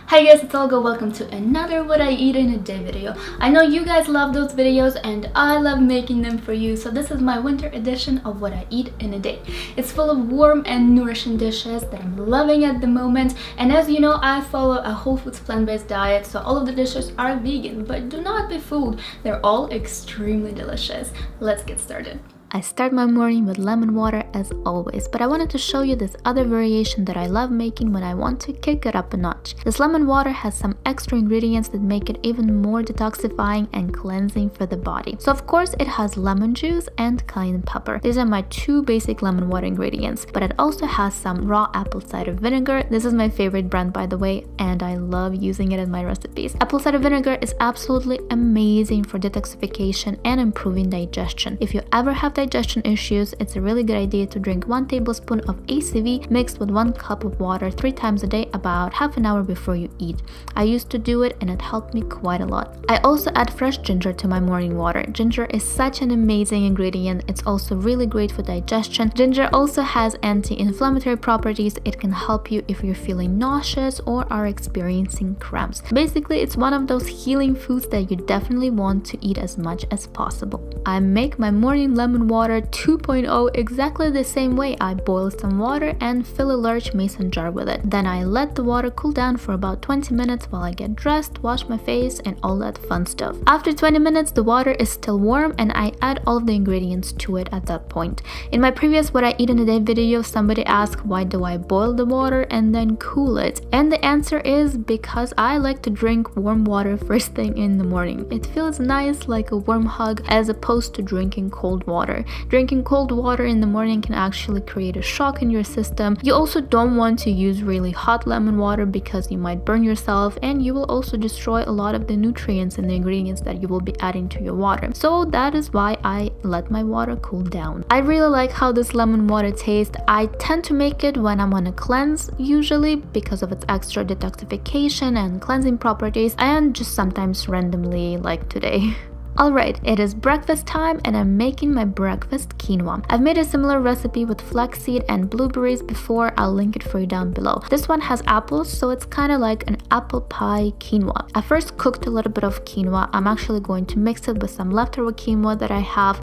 Hi guys, it's Olga. Welcome to another What I Eat in a Day video. I know you guys love those videos and I love making them for you, so this is my winter edition of What I Eat in a Day. It's full of warm and nourishing dishes that I'm loving at the moment, and as you know, I follow a whole foods plant-based diet, so all of the dishes are vegan, but do not be fooled, they're all extremely delicious. Let's get started. I start my morning with lemon water as always, but I wanted to show you this other variation that I love making when I want to kick it up a notch. This lemon water has some extra ingredients that make it even more detoxifying and cleansing for the body. So of course it has lemon juice and cayenne pepper. These are my two basic lemon water ingredients, but it also has some raw apple cider vinegar. This is my favorite brand, by the way, and I love using it in my recipes. Apple cider vinegar is absolutely amazing for detoxification and improving digestion. If you ever have digestion issues, it's a really good idea to drink 1 tablespoon of ACV mixed with 1 cup of water 3 times a day about half an hour before you eat. I used to do it and it helped me quite a lot. I also add fresh ginger to my morning water. Ginger is such an amazing ingredient. It's also really great for digestion. Ginger also has anti-inflammatory properties. It can help you if you're feeling nauseous or are experiencing cramps. Basically, it's one of those healing foods that you definitely want to eat as much as possible. I make my morning lemon water 2.0 exactly the same way. I boil some water and fill a large mason jar with it. Then I let the water cool down for about 20 minutes while I get dressed, wash my face, and all that fun stuff. After 20 minutes, the water is still warm and I add all of the ingredients to it at that point. In my previous What I Eat in a Day video, somebody asked why do I boil the water and then cool it? And the answer is because I like to drink warm water first thing in the morning. It feels nice, like a warm hug, as opposed to drinking cold water. Drinking cold water in the morning can actually create a shock in your system. You also don't want to use really hot lemon water because you might burn yourself, and you will also destroy a lot of the nutrients and the ingredients that you will be adding to your water. So that is why I let my water cool down. I really like how this lemon water tastes. I tend to make it when I'm on a cleanse, usually because of its extra detoxification and cleansing properties, and just sometimes randomly like today. Alright, it is breakfast time and I'm making my breakfast quinoa. I've made a similar recipe with flaxseed and blueberries before. I'll link it for you down below. This one has apples, so it's kind of like an apple pie quinoa. I first cooked a little bit of quinoa. I'm actually going to mix it with some leftover quinoa that I have.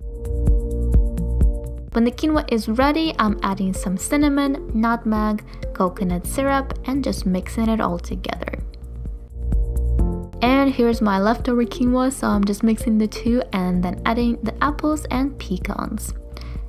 When the quinoa is ready, I'm adding some cinnamon, nutmeg, coconut syrup, and just mixing it all together. And here's my leftover quinoa, so I'm just mixing the two and then adding the apples and pecans.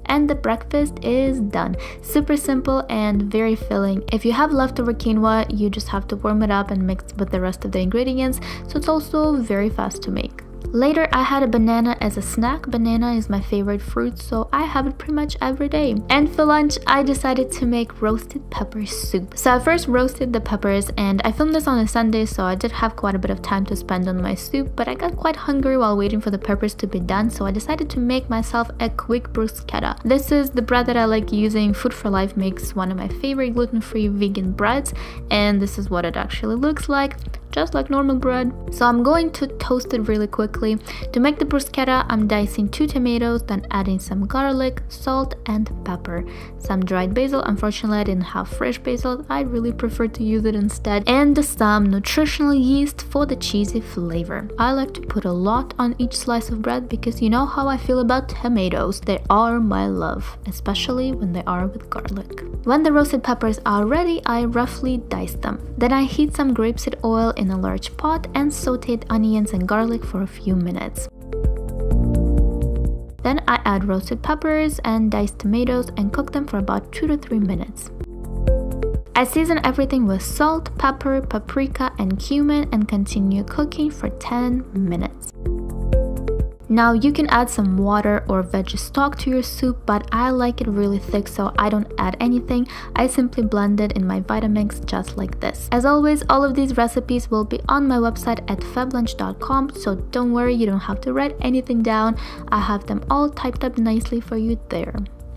And the breakfast is done. Super simple and very filling. If you have leftover quinoa, you just have to warm it up and mix with the rest of the ingredients, so it's also very fast to make. Later, I had a banana as a snack. Banana is my favorite fruit, so I have it pretty much every day. And for lunch, I decided to make roasted pepper soup. So I first roasted the peppers, and I filmed this on a Sunday, so I did have quite a bit of time to spend on my soup, but I got quite hungry while waiting for the peppers to be done, so I decided to make myself a quick bruschetta. This is the bread that I like using. Food for Life makes one of my favorite gluten-free vegan breads, and this is what it actually looks like. Just like normal bread. So I'm going to toast it really quickly. To make the bruschetta, I'm dicing 2 tomatoes, then adding some garlic, salt, and pepper. Some dried basil. Unfortunately, I didn't have fresh basil. I really prefer to use it instead. And some nutritional yeast for the cheesy flavor. I like to put a lot on each slice of bread because you know how I feel about tomatoes. They are my love, especially when they are with garlic. When the roasted peppers are ready, I roughly dice them. Then I heat some grapeseed oil in a large pot and sauteed onions and garlic for a few minutes. Then I add roasted peppers and diced tomatoes and cook them for about 2 to 3 minutes. I season everything with salt, pepper, paprika, and cumin and continue cooking for 10 minutes. Now you can add some water or veggie stock to your soup, but I like it really thick, so I don't add anything. I simply blend it in my Vitamix just like this. As always, all of these recipes will be on my website at feblunch.com, so don't worry, you don't have to write anything down. I have them all typed up nicely for you there.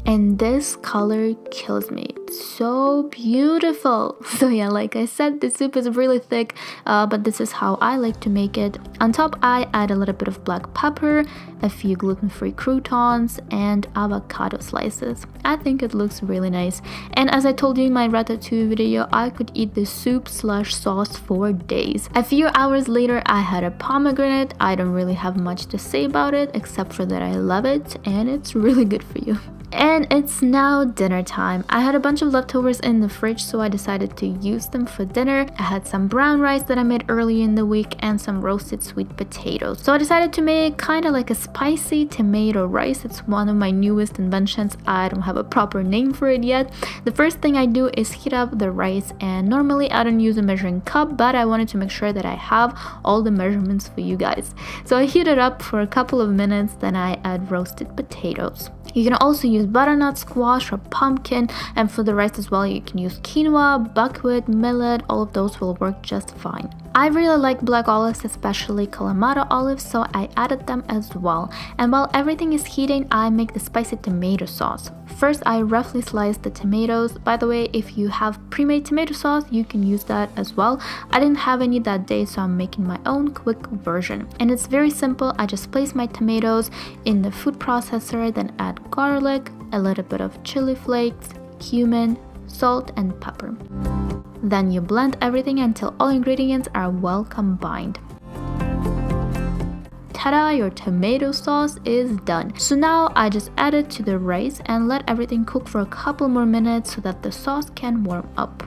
and this color kills me. It's so beautiful. So yeah, like I said, the soup is really thick, but this is how I like to make it. On top, I add a little bit of black pepper, a few gluten-free croutons, and avocado slices. I think it looks really nice. And as I told you in my ratatouille video, I could eat this soup slash sauce for days. A few hours later, I had a pomegranate. I don't really have much to say about it, except for that I love it, and it's really good for you. And it's now dinner time. I had a bunch of leftovers in the fridge, so I decided to use them for dinner. I had some brown rice that I made early in the week and some roasted sweet potatoes. So I decided to make kind of like a spicy tomato rice. It's one of my newest inventions. I don't have a proper name for it yet. The first thing I do is heat up the rice, and normally I don't use a measuring cup, but I wanted to make sure that I have all the measurements for you guys. So I heat it up for a couple of minutes, then I add roasted potatoes. You can also use butternut squash or pumpkin, and for the rice as well you can use quinoa, buckwheat, millet. All of those will work just fine. I really like black olives, especially Kalamata olives, so I added them as well. And while everything is heating, I make the spicy tomato sauce. First, I roughly slice the tomatoes. By the way, if you have pre-made tomato sauce, you can use that as well. I didn't have any that day, so I'm making my own quick version. And it's very simple. I just place my tomatoes in the food processor, then add garlic, a little bit of chili flakes, cumin, salt, and pepper. Then you blend everything until all ingredients are well combined. Ta-da, your tomato sauce is done. So now I just add it to the rice and let everything cook for a couple more minutes so that the sauce can warm up.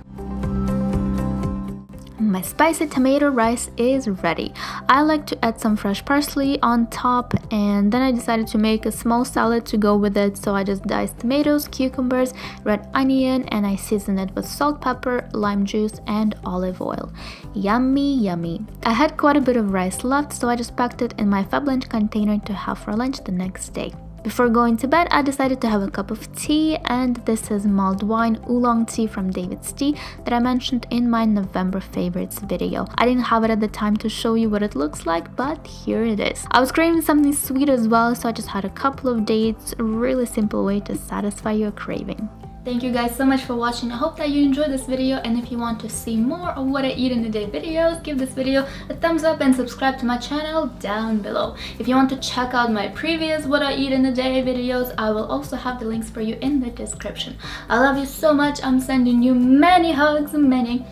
My spicy tomato rice is ready. I like to add some fresh parsley on top, and then I decided to make a small salad to go with it. So I just diced tomatoes, cucumbers, red onion, and I seasoned it with salt, pepper, lime juice, and olive oil. Yummy, yummy. I had quite a bit of rice left, so I just packed it in my Fab Lunch container to have for lunch the next day. Before going to bed, I decided to have a cup of tea, and this is mulled wine oolong tea from David's Tea that I mentioned in my November favorites video. I didn't have it at the time to show you what it looks like, but here it is. I was craving something sweet as well, so I just had a couple of dates. A really simple way to satisfy your craving. Thank you guys so much for watching. I hope that you enjoyed this video, and if you want to see more of what I eat in a day videos, give this video a thumbs up and subscribe to my channel down below. If you want to check out my previous what I eat in a day videos, I will also have the links for you in the description. I love you so much. I'm sending you many hugs and many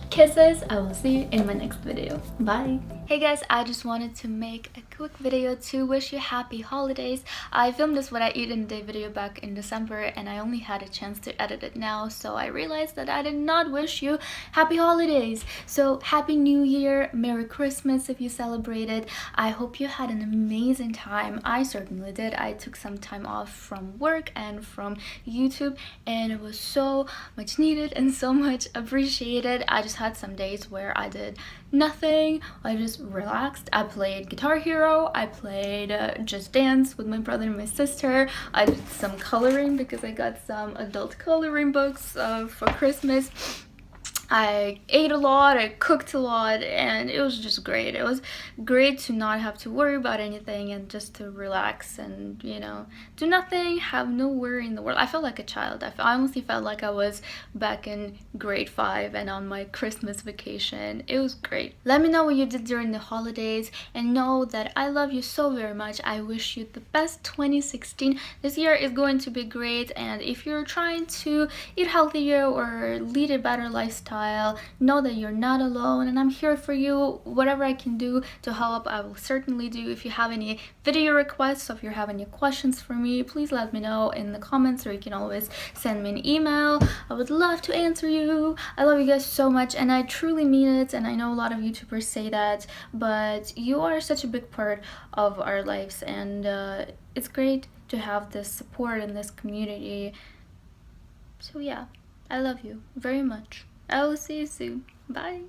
kisses. I will see you in my next video. Bye. Hey guys, I just wanted to make a quick video to wish you happy holidays. I filmed this what I eat in a day video back in December, and I only had a chance to edit it now, so I realized that I did not wish you happy holidays. So happy new year, Merry Christmas if you celebrated. I hope you had an amazing time. I certainly did. I took some time off from work and from YouTube, and it was so much needed and so much appreciated. I just had some days where I did nothing. I just relaxed. I played Guitar Hero. I played Just Dance with my brother and my sister. I did some coloring because I got some adult coloring books for Christmas. I ate a lot, I cooked a lot, and it was just great. It was great to not have to worry about anything and just to relax and, you know, do nothing, have no worry in the world. I felt like a child. I honestly felt like I was back in grade 5 and on my Christmas vacation. It was great. Let me know what you did during the holidays, and know that I love you so very much. I wish you the best 2016. This year is going to be great, and if you're trying to eat healthier or lead a better lifestyle, know that you're not alone, and I'm here for you. Whatever I can do to help, I will certainly do. If you have any video requests, or if you have any questions for me, please let me know in the comments, or you can always send me an email. I would love to answer you. I love you guys so much, and I truly mean it, and I know a lot of YouTubers say that, but you are such a big part of our lives, and it's great to have this support in this community. So yeah, I love you very much. I will see you soon. Bye.